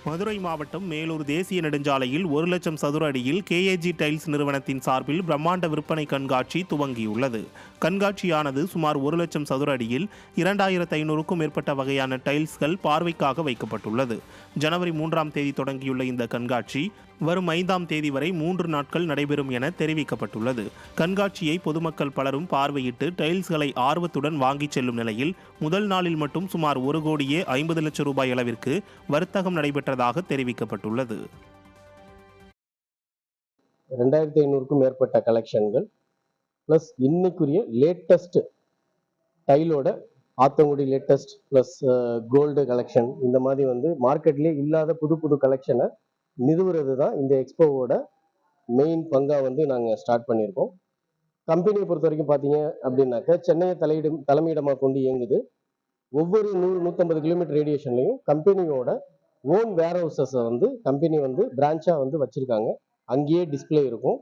மதுரை மாவட்டம் மேலூர் தேசிய நெடுஞ்சாலையில் 1,00,000 சதுர அடியில் KAG டைல்ஸ் நிறுவனத்தின் சார்பில் பிரம்மாண்ட விற்பனை கண்காட்சி துவங்கியுள்ளது. கண்காட்சியானது சுமார் 1,00,000 சதுர அடியில் 2,500க்கும் மேற்பட்ட வகையான டைல்ஸ்கள் பார்வைக்காக வைக்கப்பட்டுள்ளது. ஜனவரி 3ஆம் தேதி தொடங்கியுள்ள இந்த கண்காட்சி வரும் 5ஆம் தேதி வரை 3 நாட்கள் நடைபெறும் என தெரிவிக்கப்பட்டுள்ளது. கண்காட்சியை பொதுமக்கள் பலரும் பார்வையிட்டு டைல்ஸ்களை ஆர்வத்துடன் வாங்கிச் செல்லும் நிலையில் முதல் நாளில் மட்டும் சுமார் 1,50 லட்சம் ரூபாய் அளவிற்கு வர்த்தகம் நடைபெற்றதாக தெரிவிக்கப்பட்டுள்ளது. 2,500க்கும் மேற்பட்ட கலெக்ஷன்கள் பிளஸ் இன்னைக்குரிய லேட்டஸ்ட் டைலோட Athangudi latest plus gold collection, இந்த மாதிரி மார்க்கெட்லேயே இல்லாத புது கலெக்ஷனை நிறுவுறது தான் இந்த எக்ஸ்போவோட மெயின் பங்காக நாங்கள் ஸ்டார்ட் பண்ணியிருக்கோம். கம்பெனியை பொறுத்த வரைக்கும் பார்த்தீங்க அப்படின்னாக்க சென்னையை தலைமையிடமாக கொண்டு இயங்குது. ஒவ்வொரு 100-150 கிலோமீட்டர் ரேடியேஷன்லையும் கம்பெனியோட ஓன் வேர் ஹவுசஸை கம்பெனி பிரான்ச்சாக வச்சுருக்காங்க. அங்கேயே டிஸ்பிளே இருக்கும்.